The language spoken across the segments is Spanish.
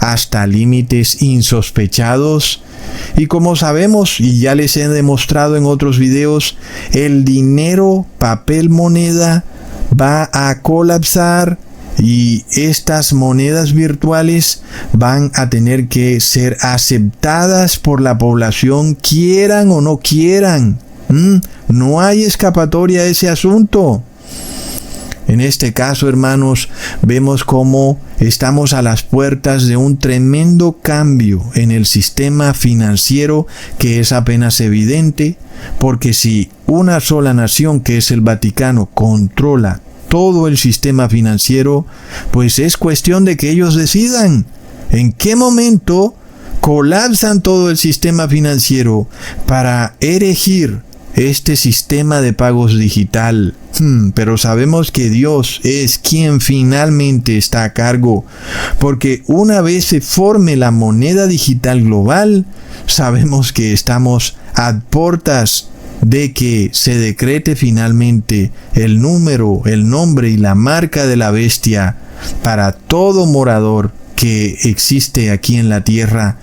hasta límites insospechados. Y como sabemos, y ya les he demostrado en otros videos, el dinero, papel moneda, va a colapsar y estas monedas virtuales van a tener que ser aceptadas por la población, quieran o no quieran. No hay escapatoria a ese asunto. En este caso, hermanos, vemos cómo estamos a las puertas de un tremendo cambio en el sistema financiero que es apenas evidente, porque si una sola nación, que es el Vaticano, controla todo el sistema financiero, pues es cuestión de que ellos decidan en qué momento colapsan todo el sistema financiero para erigir este sistema de pagos digital. Pero sabemos que Dios es quien finalmente está a cargo, porque una vez se forme la moneda digital global, sabemos que estamos a puertas de que se decrete finalmente el número, el nombre y la marca de la bestia para todo morador que existe aquí en la tierra,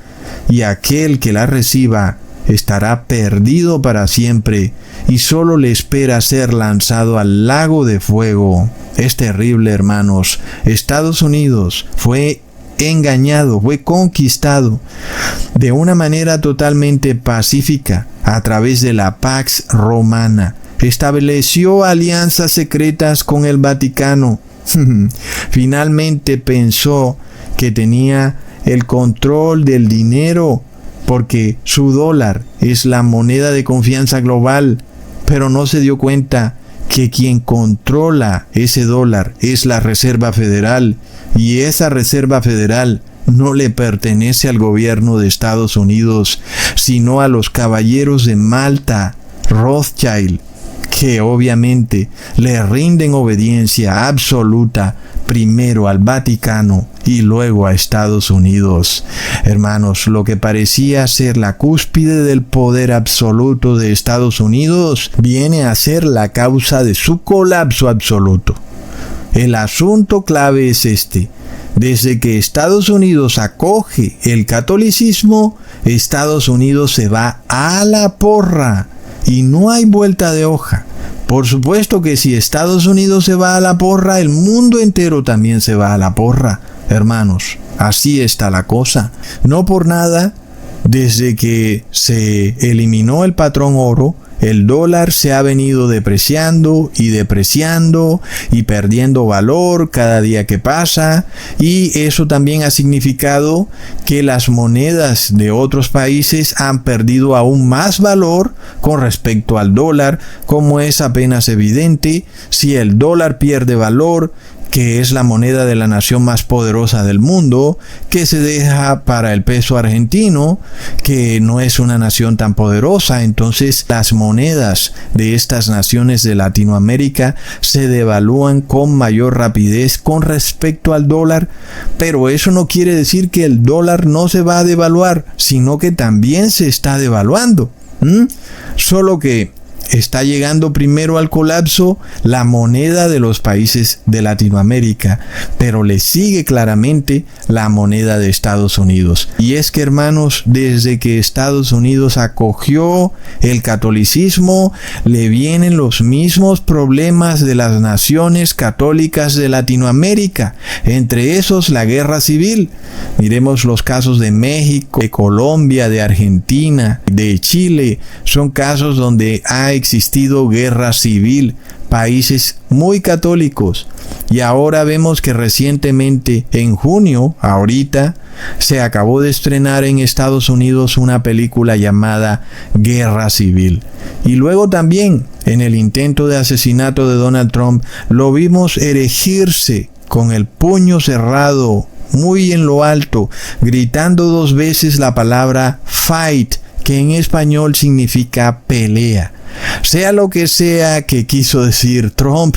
y aquel que la reciba estará perdido para siempre y solo le espera ser lanzado al lago de fuego. Es terrible, hermanos. Estados Unidos fue engañado, fue conquistado de una manera totalmente pacífica a través de la Pax Romana. Estableció alianzas secretas con el Vaticano. Finalmente pensó que tenía el control del dinero, porque su dólar es la moneda de confianza global, pero no se dio cuenta que quien controla ese dólar es la Reserva Federal, y esa Reserva Federal no le pertenece al gobierno de Estados Unidos, sino a los caballeros de Malta, Rothschild, que obviamente le rinden obediencia absoluta primero al Vaticano y luego a Estados Unidos. Hermanos, lo que parecía ser la cúspide del poder absoluto de Estados Unidos viene a ser la causa de su colapso absoluto. El asunto clave es este: desde que Estados Unidos acoge el catolicismo, Estados Unidos se va a la porra y no hay vuelta de hoja. Por supuesto que si Estados Unidos se va a la porra, el mundo entero también se va a la porra. Hermanos, así está la cosa. No por nada, desde que se eliminó el patrón oro, el dólar se ha venido depreciando y perdiendo valor cada día que pasa, y eso también ha significado que las monedas de otros países han perdido aún más valor con respecto al dólar, como es apenas evidente. Si el dólar pierde valor, que es la moneda de la nación más poderosa del mundo, que se deja para el peso argentino, que no es una nación tan poderosa, entonces las monedas de estas naciones de Latinoamérica se devalúan con mayor rapidez con respecto al dólar, pero eso no quiere decir que el dólar no se va a devaluar, sino que también se está devaluando. Solo que está llegando primero al colapso la moneda de los países de Latinoamérica, pero le sigue claramente la moneda de Estados Unidos. Y es que, hermanos, desde que Estados Unidos acogió el catolicismo, le vienen los mismos problemas de las naciones católicas de Latinoamérica, entre esos la guerra civil. Miremos los casos de México, de Colombia, de Argentina, de Chile. Son casos donde ha existido guerra civil, países muy católicos. Y ahora vemos que recientemente, en junio, ahorita, se acabó de estrenar en Estados Unidos una película llamada Guerra Civil. Y luego también, en el intento de asesinato de Donald Trump, lo vimos erigirse con el puño cerrado, muy en lo alto, gritando 2 veces la palabra fight, que en español significa pelea. Sea lo que sea que quiso decir Trump,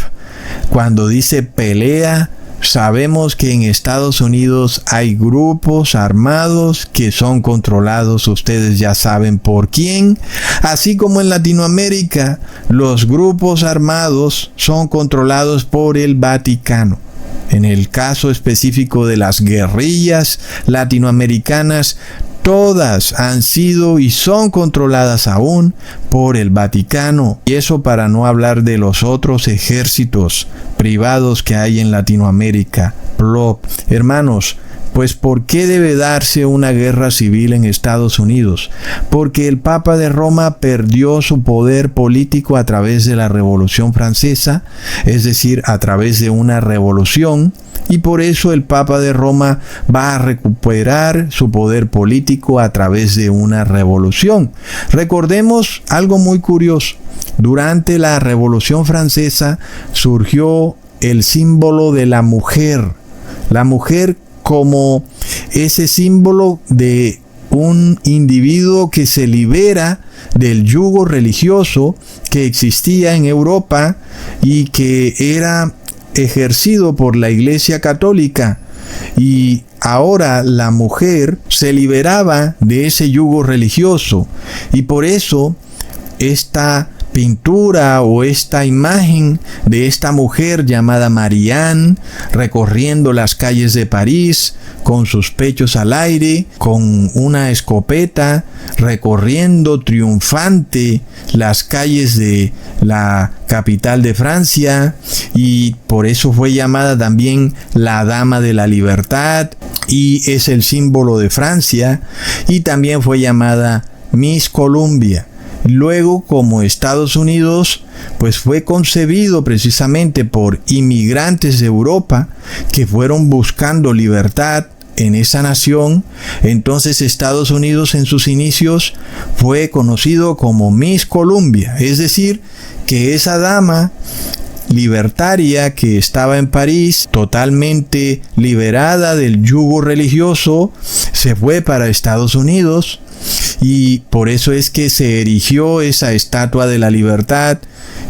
cuando dice pelea, sabemos que en Estados Unidos hay grupos armados que son controlados, ustedes ya saben por quién, así como en Latinoamérica los grupos armados son controlados por el Vaticano. En el caso específico de las guerrillas latinoamericanas, todas han sido y son controladas aún por el Vaticano. Y eso para no hablar de los otros ejércitos privados que hay en Latinoamérica. Hermanos, pues ¿por qué debe darse una guerra civil en Estados Unidos? Porque el Papa de Roma perdió su poder político a través de la Revolución Francesa, es decir, a través de una revolución, y por eso el Papa de Roma va a recuperar su poder político a través de una revolución. Recordemos algo muy curioso. Durante la Revolución Francesa surgió el símbolo de la mujer. La mujer como ese símbolo de un individuo que se libera del yugo religioso que existía en Europa y que era ejercido por la Iglesia Católica. Y ahora la mujer se liberaba de ese yugo religioso, y por eso esta pintura o esta imagen de esta mujer llamada Marianne recorriendo las calles de París con sus pechos al aire, con una escopeta, recorriendo triunfante las calles de la capital de Francia, y por eso fue llamada también la Dama de la Libertad y es el símbolo de Francia, y también fue llamada Miss Columbia. Luego, como Estados Unidos, pues fue concebido precisamente por inmigrantes de Europa que fueron buscando libertad en esa nación. Entonces Estados Unidos en sus inicios fue conocido como Miss Columbia, es decir, que esa dama libertaria que estaba en París, totalmente liberada del yugo religioso, se fue para Estados Unidos. Y por eso es que se erigió esa estatua de la libertad,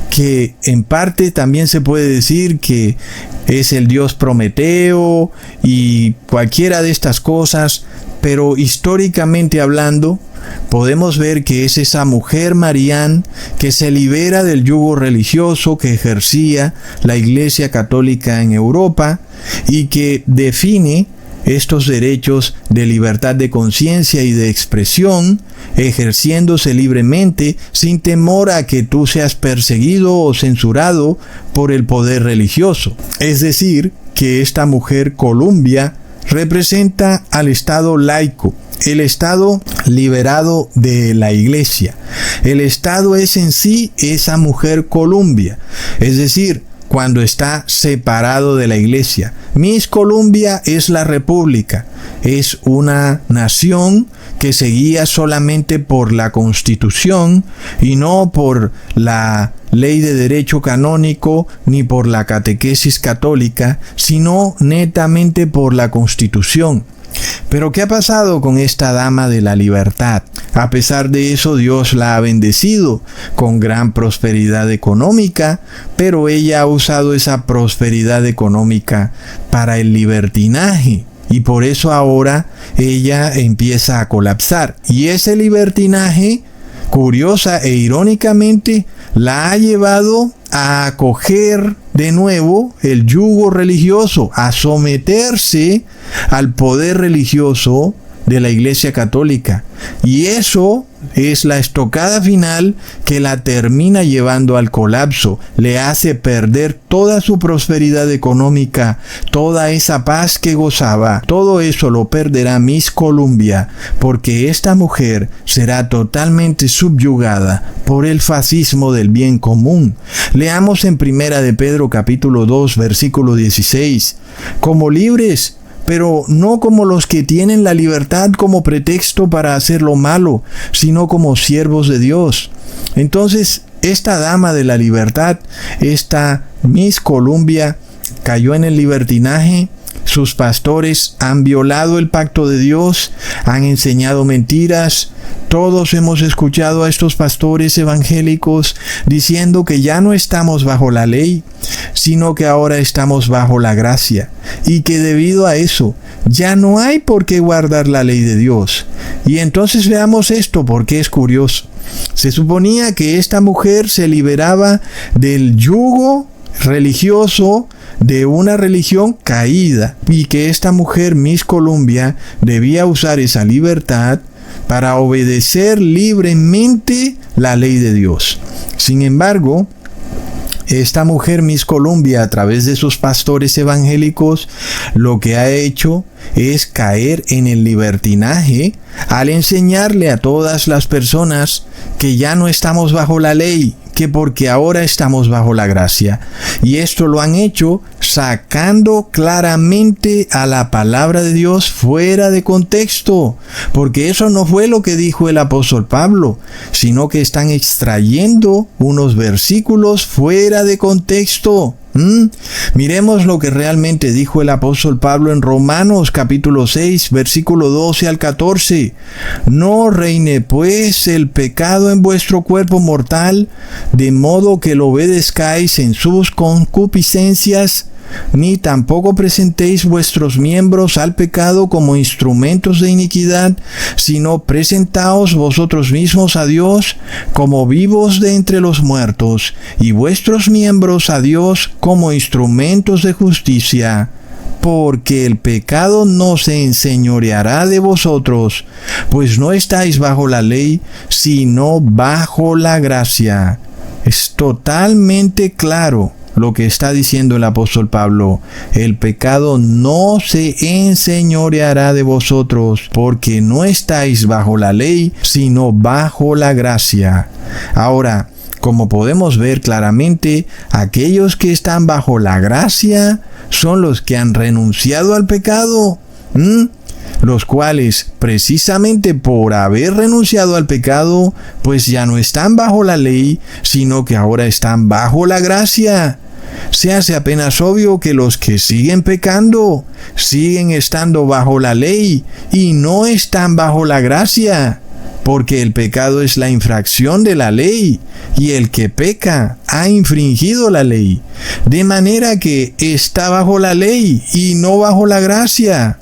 que en parte también se puede decir que es el dios Prometeo y cualquiera de estas cosas, pero históricamente hablando, podemos ver que es esa mujer Marianne que se libera del yugo religioso que ejercía la Iglesia Católica en Europa y que define estos derechos de libertad de conciencia y de expresión, ejerciéndose libremente sin temor a que tú seas perseguido o censurado por el poder religioso. Es decir, que esta mujer Columbia representa al Estado laico, el Estado liberado de la Iglesia. El Estado es en sí esa mujer Columbia, es decir, cuando está separado de la Iglesia. Miss Columbia es la República, es una nación que se guía solamente por la Constitución y no por la ley de derecho canónico ni por la catequesis católica, sino netamente por la Constitución. Pero ¿qué ha pasado con esta dama de la libertad? A pesar de eso, Dios la ha bendecido con gran prosperidad económica, pero ella ha usado esa prosperidad económica para el libertinaje. Y por eso ahora ella empieza a colapsar. Y ese libertinaje, curiosa e irónicamente, la ha llevado a acoger de nuevo el yugo religioso, a someterse al poder religioso de la Iglesia Católica. Y eso es la estocada final que la termina llevando al colapso, le hace perder toda su prosperidad económica, toda esa paz que gozaba. Todo eso lo perderá Miss Columbia, porque esta mujer será totalmente subyugada por el fascismo del bien común. Leamos en Primera de Pedro capítulo 2 versículo 16. Como libres, pero no como los que tienen la libertad como pretexto para hacer lo malo, sino como siervos de Dios. Entonces, esta dama de la libertad, esta Miss Columbia, cayó en el libertinaje. Sus pastores han violado el pacto de Dios, han enseñado mentiras. Todos hemos escuchado a estos pastores evangélicos diciendo que ya no estamos bajo la ley, sino que ahora estamos bajo la gracia, y que debido a eso ya no hay por qué guardar la ley de Dios. Y entonces veamos esto porque es curioso. Se suponía que esta mujer se liberaba del yugo religioso de una religión caída y que esta mujer, Miss Columbia, debía usar esa libertad para obedecer libremente la ley de Dios. Sin embargo, esta mujer, Miss Columbia, a través de sus pastores evangélicos, lo que ha hecho es caer en el libertinaje al enseñarle a todas las personas que ya no estamos bajo la ley, que porque ahora estamos bajo la gracia. Y esto lo han hecho sacando claramente a la palabra de Dios fuera de contexto, porque eso no fue lo que dijo el apóstol Pablo, sino que están extrayendo unos versículos fuera de contexto. Miremos lo que realmente dijo el apóstol Pablo en Romanos capítulo 6, versículo 12 al 14. No reine pues el pecado en vuestro cuerpo mortal, de modo que lo obedezcáis en sus concupiscencias, ni tampoco presentéis vuestros miembros al pecado como instrumentos de iniquidad, sino presentaos vosotros mismos a Dios como vivos de entre los muertos, y vuestros miembros a Dios como instrumentos de justicia. Porque el pecado no se enseñoreará de vosotros, pues no estáis bajo la ley, sino bajo la gracia. Es totalmente claro lo que está diciendo el apóstol Pablo. El pecado no se enseñoreará de vosotros, porque no estáis bajo la ley, sino bajo la gracia. Ahora, como podemos ver claramente, aquellos que están bajo la gracia son los que han renunciado al pecado, los cuales, precisamente por haber renunciado al pecado, pues ya no están bajo la ley, sino que ahora están bajo la gracia. Se hace apenas obvio que los que siguen pecando siguen estando bajo la ley y no están bajo la gracia, porque el pecado es la infracción de la ley y el que peca ha infringido la ley, de manera que está bajo la ley y no bajo la gracia.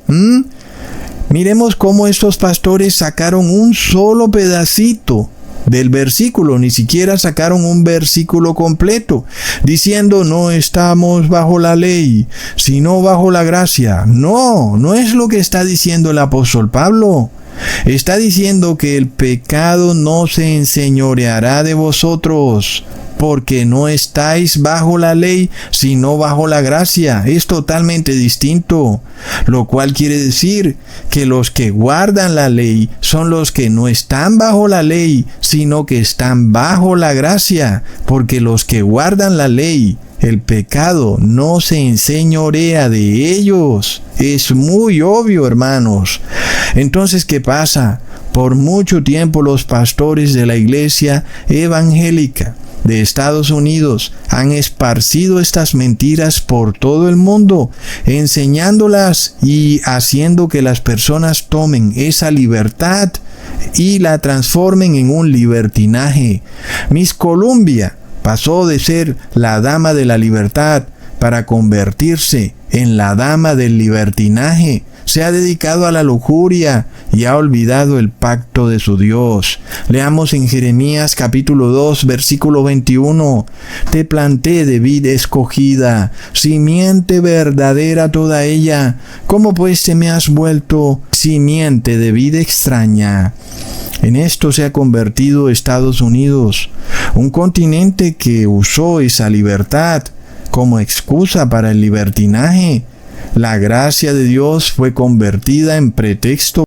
Miremos cómo estos pastores sacaron un solo pedacito del versículo, ni siquiera sacaron un versículo completo, diciendo no estamos bajo la ley, sino bajo la gracia. No, no es lo que está diciendo el apóstol Pablo. Está diciendo que el pecado no se enseñoreará de vosotros, porque no estáis bajo la ley, sino bajo la gracia. Es totalmente distinto, lo cual quiere decir que los que guardan la ley son los que no están bajo la ley, sino que están bajo la gracia, porque los que guardan la ley, el pecado no se enseñorea de ellos. Es muy obvio, hermanos. Entonces, ¿qué pasa? Por mucho tiempo los pastores de la iglesia evangélica de Estados Unidos han esparcido estas mentiras por todo el mundo, enseñándolas y haciendo que las personas tomen esa libertad y la transformen en un libertinaje. Miss Columbia pasó de ser la dama de la libertad para convertirse en la dama del libertinaje. Se ha dedicado a la lujuria y ha olvidado el pacto de su Dios. Leamos en Jeremías capítulo 2, versículo 21. Te planté de vid escogida, simiente verdadera toda ella. ¿Cómo pues te me has vuelto simiente de vid extraña? En esto se ha convertido Estados Unidos, un continente que usó esa libertad como excusa para el libertinaje. La gracia de Dios fue convertida en pretexto